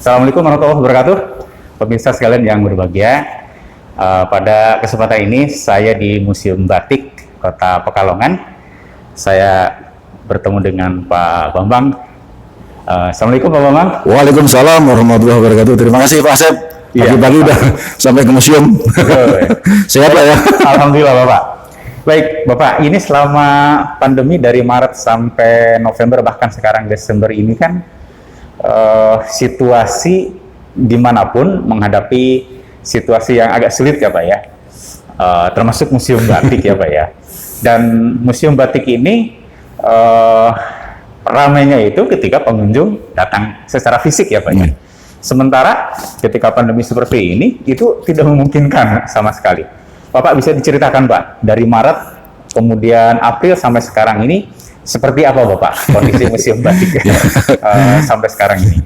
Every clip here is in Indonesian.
Assalamualaikum warahmatullahi wabarakatuh. Pemirsa sekalian yang berbahagia, pada kesempatan ini saya di Museum Batik Kota Pekalongan. Saya bertemu dengan Pak Bambang. Assalamualaikum Pak Bambang. Waalaikumsalam warahmatullahi wabarakatuh. Terima kasih Pak Asep. Pagi-pagi udah sampai ke museum. Sehat Pak ya? Alhamdulillah Bapak. Baik Bapak, ini selama pandemi dari Maret sampai November bahkan sekarang Desember ini kan situasi dimanapun menghadapi situasi yang agak sulit ya Pak ya, termasuk Museum Batik ya Pak ya. Dan Museum Batik ini ramainya itu ketika pengunjung datang secara fisik ya Pak ya. Sementara ketika pandemi seperti ini itu tidak memungkinkan sama sekali. Bapak bisa diceritakan Pak, dari Maret kemudian April sampai sekarang ini seperti apa Bapak kondisi Museum Batik sampai sekarang ini?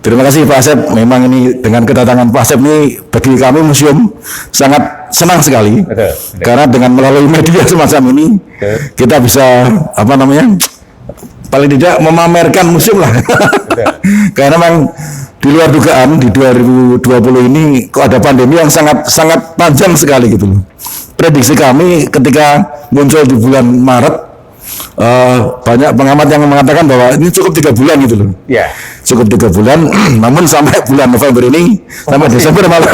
Terima kasih Pak Asep. Memang ini dengan kedatangan Pak Asep ini bagi kami museum sangat senang sekali. Betul. Karena dengan melalui media semacam ini kita bisa paling tidak memamerkan museum lah. Karena memang di luar dugaan di 2020 ini kok ada pandemi yang sangat panjang sekali gitu loh. Prediksi kami ketika muncul di bulan Maret, banyak pengamat yang mengatakan bahwa ini cukup 3 bulan gitu loh. Yeah. Cukup 3 bulan, namun sampai bulan November ini sampai Desember malah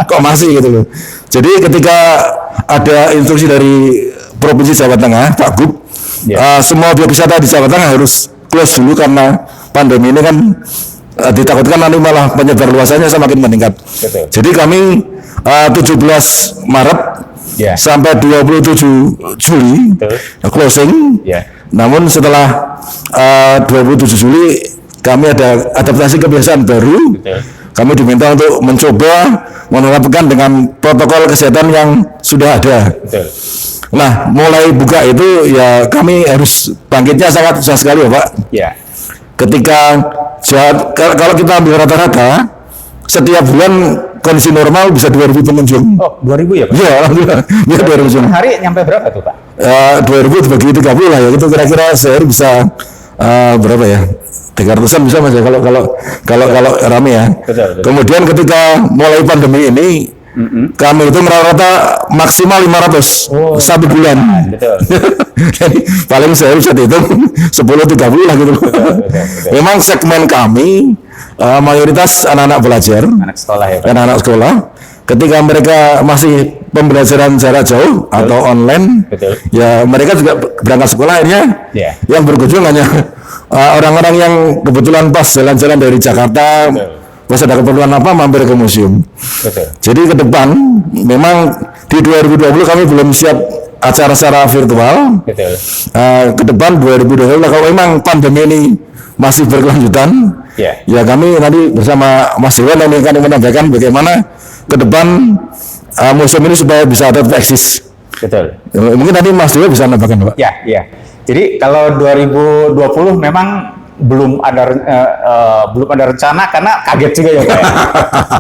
kok masih gitu loh. Jadi ketika ada instruksi dari Provinsi Jawa Tengah, Pak Gub, semua objek wisata di Jawa Tengah harus close dulu karena pandemi ini kan ditakutkan nanti malah penyebar luasannya semakin meningkat. Betul. Jadi kami 17 Maret sampai 27 Juli closing. Namun setelah 27 Juli kami ada adaptasi kebiasaan baru. Kami diminta untuk mencoba menerapkan dengan protokol kesehatan yang sudah ada. Nah, mulai buka itu ya kami harus bangkitnya sangat susah sekali ya Pak. Ketika kalau kita ambil rata-rata setiap bulan kondisi normal bisa 2.000 pengunjung. Oh, 2.000 ya Pak? Iya, alhamdulillah. Ya, 2.000. Hari nyampe berapa tuh Pak? 2.000 dibagi 30 lah ya. Itu kira-kira sehari bisa berapa ya? 300-an bisa Mas ya kalau rame ya. Betul. Kemudian ketika mulai pandemi ini kami itu rata-rata maksimal 500 satu bulan. Betul. Jadi paling sehari bisa dihitung 10-30 lah gitu. Betul. Memang segmen kami mayoritas anak-anak belajar, anak sekolah ya Pak? Anak-anak sekolah. Ketika mereka masih pembelajaran jarak jauh atau online, ya mereka juga berangkat sekolah akhirnya. Yang berkunjung hanya orang-orang yang kebetulan pas jalan-jalan dari Jakarta. Pas ada keperluan apa mampir ke museum. Jadi ke depan memang di 2020 kami belum siap acara secara virtual. Ke depan 2020 kalau memang pandemi ini masih berkelanjutan, ya kami nanti bersama Mas Dewan dan akan menambahkan bagaimana ke depan museum ini supaya bisa tetap eksis. Mungkin nanti Mas Dewan bisa menambahkan Pak. Ya. Jadi kalau 2020 memang belum ada rencana karena kaget juga ya Pak.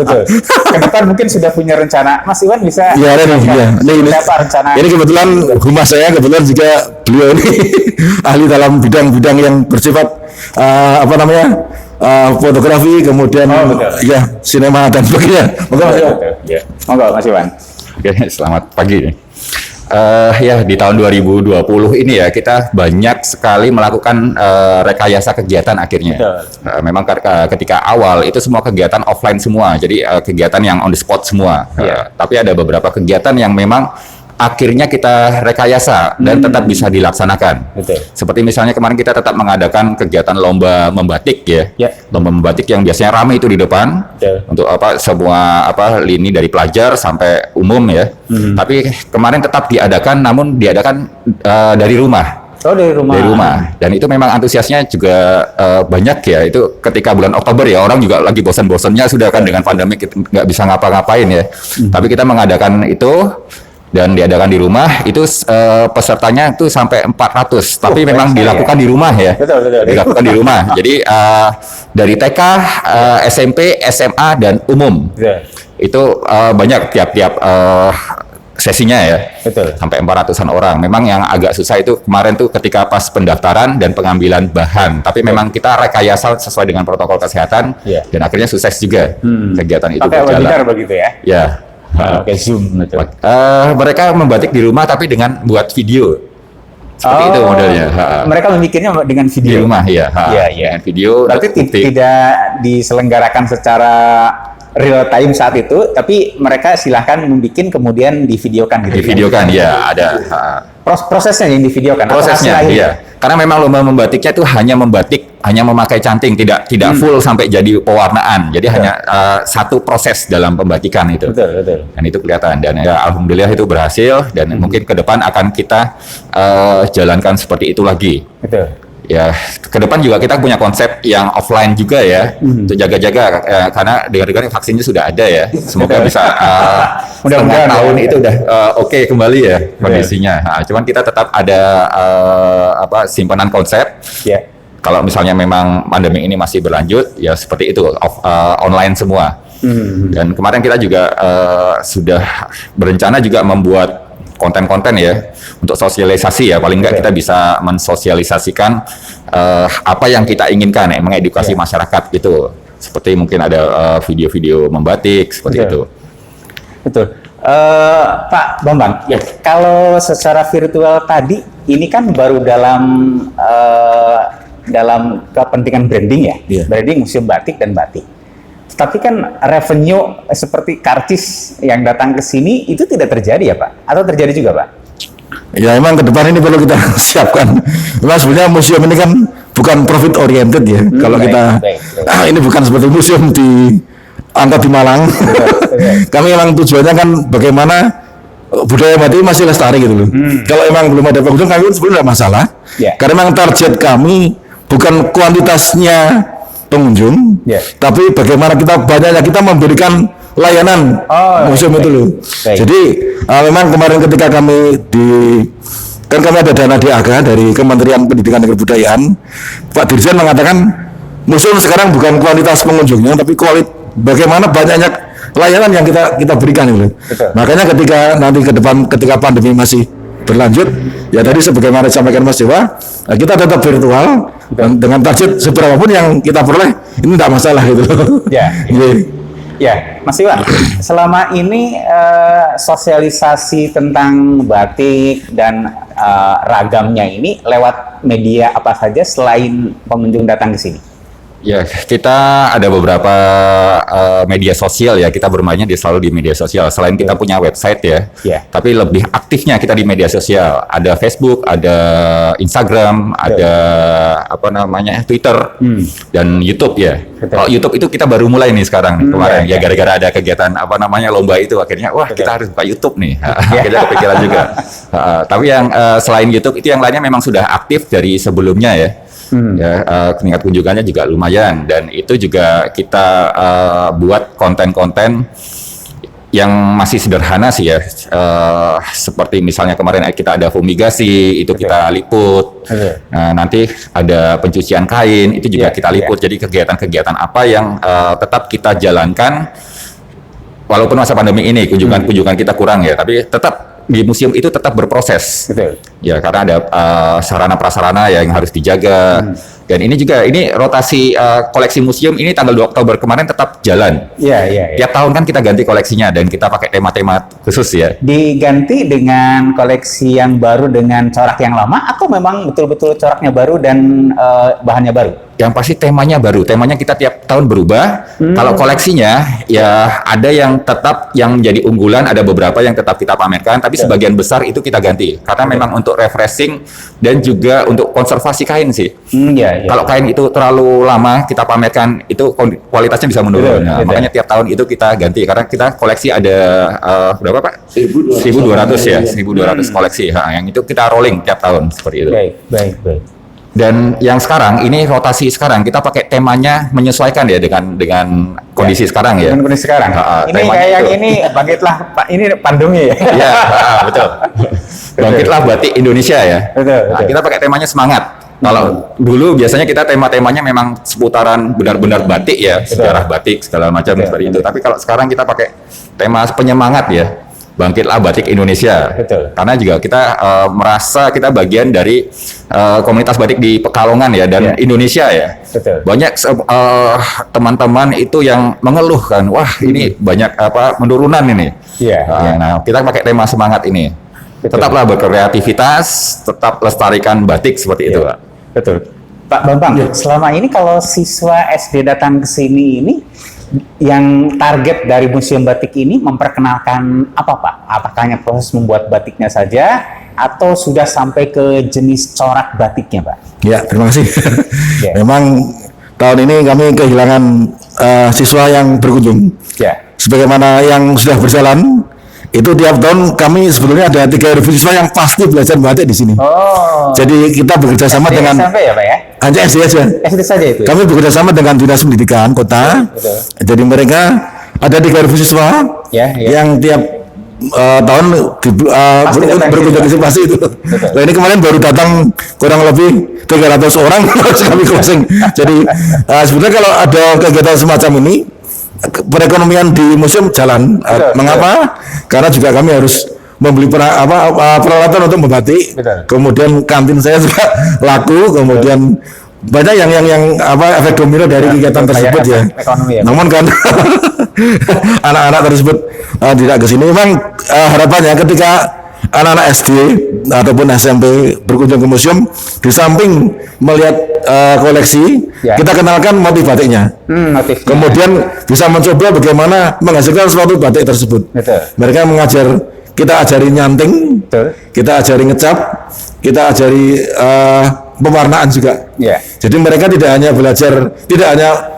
Betul. Ke depan mungkin sudah punya rencana. Mas Iwan bisa ini apa rencana? Ini kebetulan humas saya kebetulan juga beliau ini ahli dalam bidang-bidang yang bersifat fotografi, kemudian sinema dan sebagainya. Monggo Mas Iwan. Selamat pagi. Ya di tahun 2020 ini ya kita banyak sekali melakukan rekayasa kegiatan akhirnya. Memang ketika awal itu semua kegiatan offline semua, jadi kegiatan yang on the spot semua. Tapi ada beberapa kegiatan yang memang akhirnya kita rekayasa dan tetap bisa dilaksanakan. Seperti misalnya kemarin kita tetap mengadakan kegiatan lomba membatik ya. Lomba membatik yang biasanya ramai itu di depan untuk semua lini dari pelajar sampai umum ya. Tapi kemarin tetap diadakan, namun diadakan dari rumah. Dari rumah. Dan itu memang antusiasnya juga banyak ya. Itu ketika bulan Oktober ya orang juga lagi bosan-bosannya sudah kan dengan pandemi nggak bisa ngapa-ngapain ya. Tapi kita mengadakan itu dan diadakan di rumah itu pesertanya itu sampai 400 tapi memang dilakukan di rumah ya. Dilakukan di rumah. Jadi dari TK, SMP, SMA dan umum. Itu banyak tiap-tiap sesinya ya. Betul. Sampai 400-an orang. Memang yang agak susah itu kemarin tuh ketika pas pendaftaran dan pengambilan bahan. Tapi memang kita rekayasa sesuai dengan protokol kesehatan dan akhirnya sukses juga kegiatan itu Pakai berjalan. webinar begitu ya? Ya. Pakai Zoom gitu. Mereka membatik di rumah tapi dengan buat video. Seperti itu modelnya. Mereka memikirnya dengan video. Di rumah ya. Iya. Dengan video. Berarti tidak diselenggarakan secara real time saat itu, tapi mereka silahkan membuat kemudian divideokan gitu. Divideokan ya, ada. Prosesnya yang divideokan. Prosesnya, iya. Karena memang lomba membatiknya itu hanya membatik, hanya memakai canting, tidak full sampai jadi pewarnaan. Jadi hanya satu proses dalam pembatikan itu. Betul. Dan itu kelihatan. Dan ya alhamdulillah itu berhasil. Dan mungkin ke depan akan kita jalankan seperti itu lagi. Betul. Ya, ke depan juga kita punya konsep yang offline juga ya, untuk jaga-jaga karena dengar-dengar vaksinnya sudah ada ya. Semoga bisa mudah-mudahan tahun itu udah oke kembali ya kondisinya. Nah, cuman kita tetap ada simpanan konsep. Yeah. Kalau misalnya memang pandemi ini masih berlanjut, ya seperti itu online semua. Dan kemarin kita juga sudah berencana juga membuat konten-konten ya untuk sosialisasi ya, paling nggak kita bisa mensosialisasikan apa yang kita inginkan ya, mengedukasi masyarakat gitu, seperti mungkin ada video-video membatik seperti itu. Betul. Pak Bambang, kalau secara virtual tadi ini kan baru dalam kepentingan branding ya, branding Museum Batik dan Batik. Tapi kan revenue seperti karcis yang datang ke sini itu tidak terjadi ya Pak? Atau terjadi juga Pak? Ya emang ke depan ini perlu kita siapkan. Memang sebenarnya museum ini kan bukan profit oriented ya. Kalau kita ini bukan seperti museum di angkot di Malang. Kami memang tujuannya kan bagaimana budaya batik masih lestari gitu loh. Kalau emang belum ada pengunjung kami sebenarnya tidak masalah. Karena memang target kami bukan kuantitasnya pengunjung, tapi bagaimana banyaknya kita memberikan layanan museum itu loh. Jadi memang kemarin ketika kami kan kami ada dana DAK dari Kementerian Pendidikan dan Kebudayaan, Pak Dirjen mengatakan museum sekarang bukan kualitas pengunjungnya, tapi bagaimana banyaknya layanan yang kita berikan gitu. Makanya ketika nanti ke depan ketika pandemi masih berlanjut, ya tadi sebagaimana disampaikan Mas Dewa, kita tetap virtual dan dengan target seberapapun yang kita peroleh ini tidak masalah gitu. Ya, Mas Dewa, selama ini sosialisasi tentang batik dan ragamnya ini lewat media apa saja selain pengunjung datang ke sini? Ya, kita ada beberapa media sosial ya, kita bermainnya selalu di media sosial. Selain kita punya website ya, tapi lebih aktifnya kita di media sosial. Ada Facebook, ada Instagram, ada Twitter, dan YouTube ya. Kalau YouTube itu kita baru mulai nih sekarang kemarin ya, gara-gara ada kegiatan lomba itu akhirnya kita harus buka YouTube nih. Akhirnya kepikiran juga. Tapi yang selain YouTube itu yang lainnya memang sudah aktif dari sebelumnya ya. Tingkat kunjungannya juga lumayan, dan itu juga kita buat konten-konten yang masih sederhana sih ya, seperti misalnya kemarin kita ada fumigasi, itu kita liput. Nanti ada pencucian kain, itu juga kita liput. Jadi kegiatan-kegiatan apa yang tetap kita jalankan walaupun masa pandemi ini kunjungan kita kurang ya, tapi tetap di museum itu tetap berproses. Ya, karena ada sarana prasarana yang harus dijaga. Dan ini juga rotasi koleksi museum ini tanggal 2 Oktober kemarin tetap jalan. Tiap tahun kan kita ganti koleksinya dan kita pakai tema-tema khusus ya. Diganti dengan koleksi yang baru dengan corak yang lama atau memang betul-betul coraknya baru dan bahannya baru? Yang pasti temanya baru. Temanya kita tiap tahun berubah. Kalau koleksinya ya ada yang tetap yang menjadi unggulan, ada beberapa yang tetap kita pamerkan, tapi sebagian besar itu kita ganti. Karena memang untuk refreshing dan juga untuk konservasi kain sih. Kalau kain itu terlalu lama kita pamerkan, itu kualitasnya bisa menurun. Makanya tiap tahun itu kita ganti. Karena kita koleksi ada berapa Pak? 1.200 ya, 1.200 koleksi. Yang itu kita rolling tiap tahun seperti itu. Baik. Dan yang sekarang ini rotasi sekarang kita pakai temanya menyesuaikan ya dengan kondisi sekarang ya. Dengan kondisi sekarang. Ini kayak yang ini bangkitlah Pak, ini pandemi ya. Iya, betul. Bangkitlah batik Indonesia ya. Betul. Kita pakai temanya semangat. Kalau dulu biasanya kita tema-temanya memang seputaran benar-benar batik ya, sejarah batik segala macam seperti itu. Tapi kalau sekarang kita pakai tema penyemangat ya. bangkitlah batik Indonesia. Betul. Karena juga kita merasa kita bagian dari komunitas batik di Pekalongan ya dan Indonesia ya. Betul. Banyak teman-teman itu yang mengeluhkan, wah ini banyak penurunan ini. Iya. Nah, kita pakai tema semangat ini. Betul. Tetaplah berkreativitas, tetap lestarikan batik seperti itu, Pak. Betul. Pak Bambang, selama ini kalau siswa SD datang ke sini ini, yang target dari Museum Batik ini memperkenalkan apa Pak? Apakah hanya proses membuat batiknya saja, atau sudah sampai ke jenis corak batiknya Pak? Ya, terima kasih. Ya. Memang tahun ini kami kehilangan siswa yang berkunjung. Ya. Sebagaimana yang sudah berjalan, itu tiap tahun kami sebetulnya ada 3.000 siswa yang pasti belajar batik di sini. Oh. Jadi kita bekerja sama SD, dengan SMP ya Pak ya? hanya SD saja. SD saja itu. Kami bekerja sama dengan Dinas Pendidikan Kota. Betul. Jadi mereka ada 3.000 siswa Ya. yang tiap tahun berkunjung ke sini pasti itu. Nah, ini kemarin baru datang kurang lebih 300 orang kami closing. Jadi sebetulnya kalau ada kegiatan semacam ini, perekonomian di museum jalan. Mengapa? Karena juga kami harus membeli peralatan untuk membatik. Betul. Kemudian kantin saya juga laku. Kemudian banyak yang efek domino dari kegiatan tersebut ya. Ekonomi ya. Namun kan anak-anak tersebut tidak ke sini. Memang harapannya ketika anak-anak SD ataupun SMP berkunjung ke museum, di samping melihat koleksi, kita kenalkan motif batiknya. Motifnya. Kemudian bisa mencoba bagaimana menghasilkan suatu batik tersebut. Betul. Mereka kita ajari nyanting, Betul. kita ajari ngecap, kita ajari pewarnaan juga. Ya. Jadi mereka tidak hanya belajar,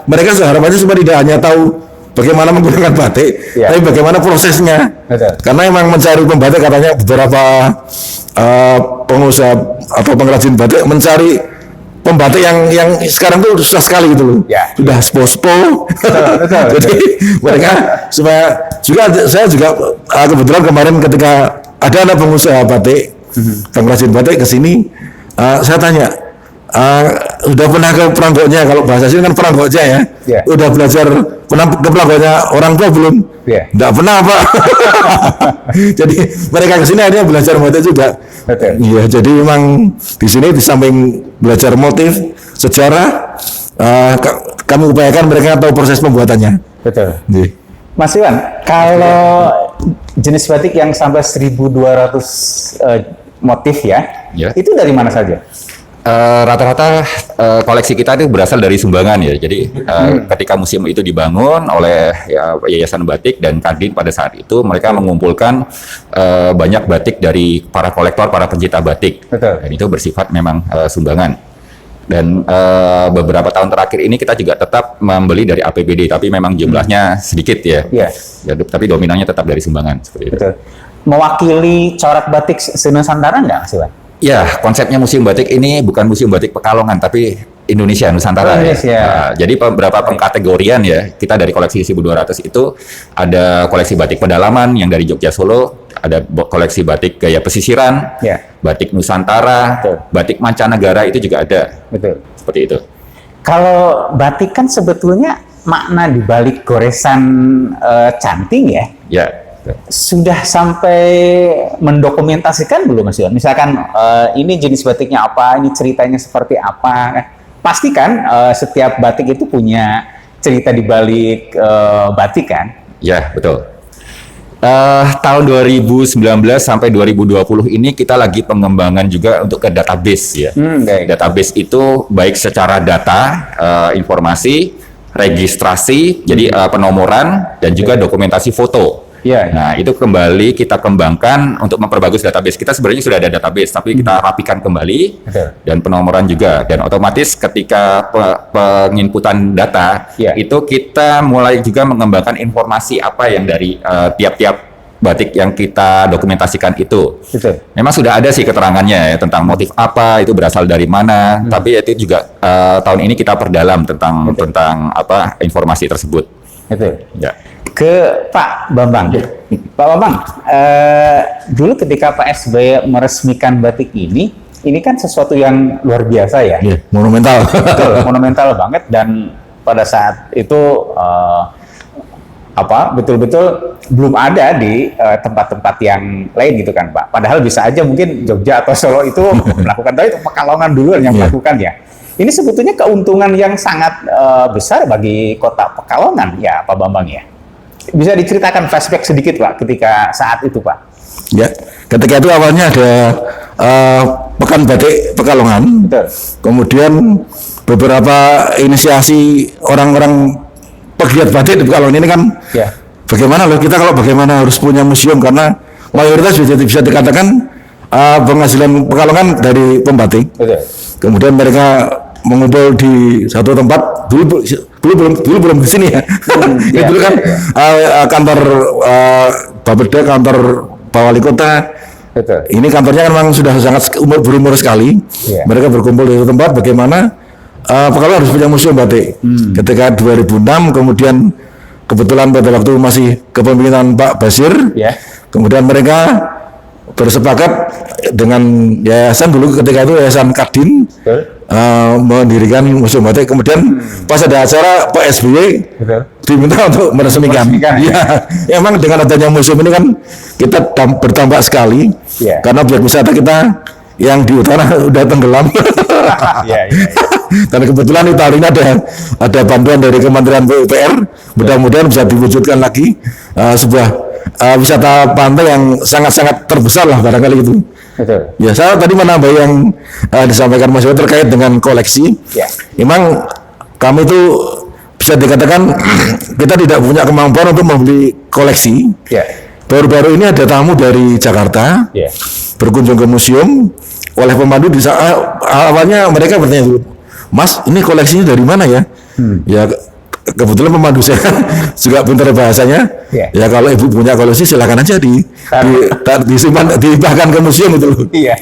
mereka harapannya supaya tidak hanya tahu bagaimana menggunakan batik, tapi bagaimana prosesnya. Betul. Karena memang mencari pembatik, katanya beberapa pengusaha atau pengrajin batik mencari pembatik yang sekarang tuh susah sekali gitu loh. Ya. Sudah spo-spo. Betul. Jadi mereka supaya saya juga kebetulan kemarin ketika ada anak pengusaha batik, pengrajin batik ke sini, saya tanya, udah pernah ke peranggoknya? Kalau bahasa sini kan peranggoknya ya. Yeah. Udah belajar pernah ke peranggoknya orang tua belum? Yeah. Nggak pernah Pak. Jadi mereka ke sini akhirnya belajar motif juga. Betul. Iya, jadi memang di sini di samping belajar motif, sejarah, kami upayakan mereka tahu proses pembuatannya. Betul. Iya. Mas Iwan, kalau jenis batik yang sampai 1.200 motif ya, itu dari mana saja? Rata-rata koleksi kita itu berasal dari sumbangan ya. Jadi ketika museum itu dibangun oleh Yayasan Batik dan Kadin pada saat itu, mereka mengumpulkan banyak batik dari para kolektor, para pencinta batik. Betul. Dan itu bersifat memang sumbangan. Dan beberapa tahun terakhir ini kita juga tetap membeli dari APBD, tapi memang jumlahnya sedikit ya. Yes. Ya, tapi dominannya tetap dari sumbangan seperti itu. Betul. Mewakili corak batik se-Nusantara nggak, Mas Iwan? Ya, konsepnya Museum Batik ini bukan Museum Batik Pekalongan, tapi Indonesia, Nusantara. Indonesia. Ya. Nah, jadi beberapa pengkategorian ya, kita dari koleksi 1.200 itu ada koleksi batik pedalaman yang dari Jogja Solo, ada koleksi batik gaya pesisiran, batik Nusantara, batik mancanegara itu juga ada. Betul. Seperti itu. Kalau batik kan sebetulnya makna di balik goresan canting ya. Ya. Sudah sampai mendokumentasikan belum Mas Iwan? Misalkan ini jenis batiknya apa, ini ceritanya seperti apa. Pastikan setiap batik itu punya cerita di balik batik kan? Ya, betul. Tahun 2019 sampai 2020 ini kita lagi pengembangan juga untuk ke database ya. Database itu baik secara data, informasi, registrasi, jadi penomoran dan juga dokumentasi foto. Nah, itu kembali kita kembangkan untuk memperbagus database. Kita sebenarnya sudah ada database, tapi kita rapikan kembali dan penomoran juga. Dan otomatis ketika penginputan data, itu kita mulai juga mengembangkan informasi apa yang dari tiap-tiap batik yang kita dokumentasikan itu. Memang sudah ada sih keterangannya ya, tentang motif apa, itu berasal dari mana. Tapi itu juga tahun ini kita perdalam tentang apa informasi tersebut. Ya. Ke Pak Bambang. Pak Bambang, dulu ketika Pak SBY meresmikan batik ini kan sesuatu yang luar biasa ya. Monumental. Betul, monumental banget. Dan pada saat itu betul-betul belum ada di tempat-tempat yang lain gitu kan Pak. Padahal bisa aja mungkin Jogja atau Solo itu melakukan, tapi itu Pekalongan duluan yang melakukannya. Ini sebetulnya keuntungan yang sangat besar bagi kota Pekalongan ya Pak Bambang ya. Bisa diceritakan flashback sedikit Pak ketika saat itu Pak? Ya, ketika itu awalnya ada Pekan Batik Pekalongan. Betul. Kemudian beberapa inisiasi orang-orang pegiat batik di Pekalongan ini kan, Ya. bagaimana harus punya museum, karena mayoritas bisa dikatakan penghasilan Pekalongan dari pembatik. Betul. Kemudian mereka mengumpul di satu tempat, dulu belum di sini ya. Ya, Dulu kan kantor Bapeda, kantor Pak Wali Kota. Betul. Ini kantornya kan memang sudah sangat berumur sekali. Ya. Mereka berkumpul di satu tempat, bagaimana Pekalongan harus punya museum batik. Ketika 2006, kemudian kebetulan pada waktu masih kepemimpinan Pak Basir, Ya. kemudian mereka bersepakat dengan yayasan, dulu ketika itu Yayasan Kadin, Betul. mendirikan museum batik. Kemudian pas ada acara Pak SBY Betul. diminta untuk meresmikan. Ya, emang dengan adanya museum ini kan kita bertambah sekali, Ya. karena objek wisata kita yang di utara udah tenggelam. Ya. Dan kebetulan di tahun ini ada bantuan dari Kementerian PUPR, mudah-mudahan bisa diwujudkan lagi sebuah wisata pantai yang sangat-sangat terbesar lah barangkali itu. Betul. Ya, saya tadi menambah yang disampaikan Mas Yoyo terkait dengan koleksi. Ya. Memang kami itu bisa dikatakan kita tidak punya kemampuan untuk membeli koleksi. Ya. Baru-baru ini ada tamu dari Jakarta Ya. berkunjung ke museum. Oleh pemandu di awalnya mereka bertanya dulu, Mas, ini koleksinya dari mana ya? Ya, kebetulan pemandu saya juga pintar bahasanya. Ya. Ya, kalau ibu punya koleksi silakan aja disimpan, dihibahkan ke museum itu loh. Iya.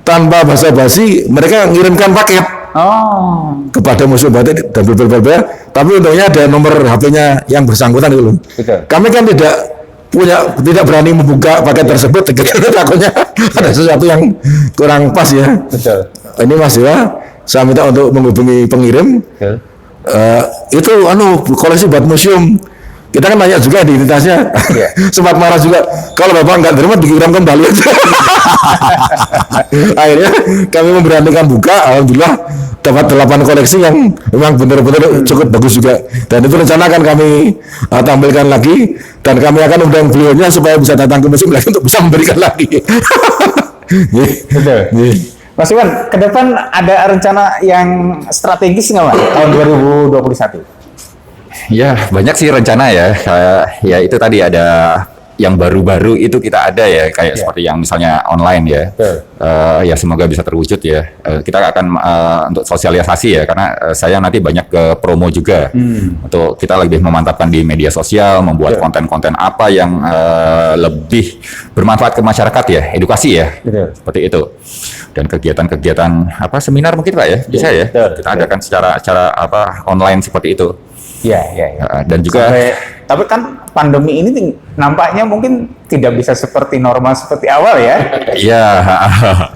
Tanpa basa-basi mereka mengirimkan paket Oh. kepada museum batik dan berbeda-beda. Tapi untungnya ada nomor HP-nya yang bersangkutan itu loh. Betul. Kami kan tidak berani membuka paket tersebut, takutnya ada sesuatu yang kurang pas ya. Betul. Ini Mas ya, saya minta untuk menghubungi pengirim. Betul. Itu koleksi buat museum. Kita kan nanya juga di identitasnya. Iya. Sempat marah juga, kalau Bapak nggak terima dikirim kembali aja. Akhirnya kami memberanikan buka, alhamdulillah dapat 8 koleksi yang memang benar-benar cukup bagus juga. Dan itu rencana akan kami tampilkan lagi, dan kami akan undang beliaunya supaya bisa datang ke museum lagi untuk bisa memberikan lagi. Betul. Mas Iwan, ke depan ada rencana yang strategis nggak Mas tahun 2021? Ya, banyak sih rencana ya. Ya itu tadi ada yang baru-baru itu kita ada ya, kayak seperti yang misalnya online ya. Ya semoga bisa terwujud ya. Kita akan untuk sosialisasi ya, karena saya nanti banyak ke promo juga. Untuk kita lebih memantapkan di media sosial, membuat konten-konten apa yang lebih bermanfaat ke masyarakat ya, edukasi ya. Seperti itu. Dan kegiatan-kegiatan seminar mungkin Pak ya, bisa ya. Kita adakan secara online seperti itu. Ya. Dan juga Tapi kan pandemi ini nampaknya mungkin tidak bisa seperti normal seperti awal ya. Iya.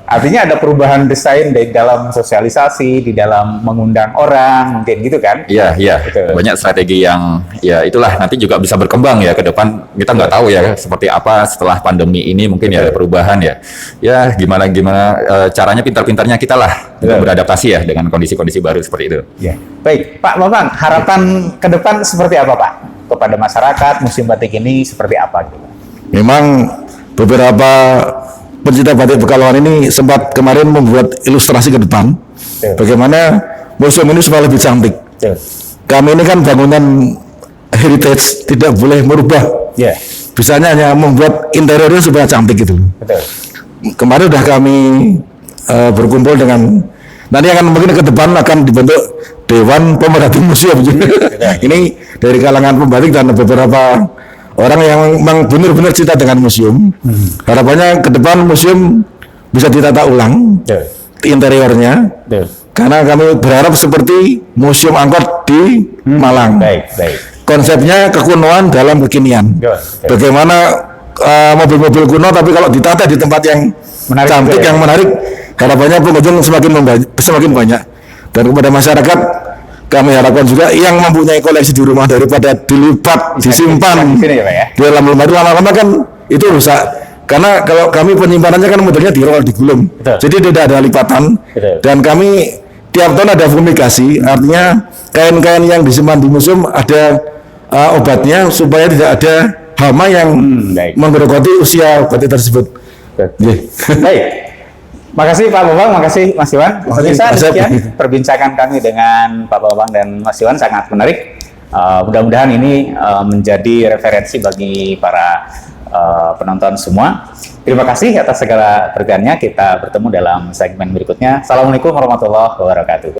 Artinya ada perubahan desain di dalam sosialisasi, di dalam mengundang orang, mungkin gitu kan? Iya. Betul. Banyak strategi yang ya itulah nanti juga bisa berkembang ya ke depan. Kita nggak tahu ya seperti apa setelah pandemi ini, mungkin ya ada perubahan ya. Ya gimana caranya, pintar-pintarnya kita lah untuk beradaptasi ya dengan kondisi-kondisi baru seperti itu. Ya. Baik, Pak Bambang, harapan ke depan seperti apa Pak? Kepada masyarakat, museum batik ini seperti apa gitu? Memang beberapa pencinta batik Pekalongan ini sempat kemarin membuat ilustrasi ke depan, bagaimana museum ini supaya lebih cantik. Kami ini kan bangunan heritage, tidak boleh merubah. Bisanya hanya membuat interiornya supaya cantik gitu. Betul. Kemarin udah kami berkumpul dengan, nanti akan mungkin ke depan akan dibentuk Dewan Pemerhati Museum. Ini dari kalangan pembatik dan beberapa orang yang memang benar-benar cinta dengan museum. Harapannya ke depan museum bisa ditata ulang interiornya. Karena kami berharap seperti Museum Angkot di Malang. Baik. Konsepnya kekunoan dalam kekinian. Bagaimana mobil-mobil kuno tapi kalau ditata di tempat yang menarik, cantik yang menarik, harapannya pengunjung semakin banyak. Dan kepada masyarakat kami harapkan juga yang mempunyai koleksi di rumah daripada dilipat, disimpan di sini ya Pak ya. di dalam lemari, lama-lama kan itu rusak. Karena kalau kami penyimpanannya kan modelnya di roll, digulung, Betul. jadi tidak ada lipatan. Betul. Dan kami tiap tahun ada fumigasi, artinya kain-kain yang disimpan di museum ada obatnya supaya tidak ada hama yang baik. menggerogoti usia batik tersebut. Nggih. Baik. Makasih Pak Bambang, makasih Mas Iwan. Pemirsa, Mas Iwan. demikian perbincangan kami dengan Pak Bambang dan Mas Iwan sangat menarik. Mudah-mudahan ini menjadi referensi bagi para penonton semua. Terima kasih atas segala perhatiannya. Kita bertemu dalam segmen berikutnya. Assalamualaikum warahmatullahi wabarakatuh.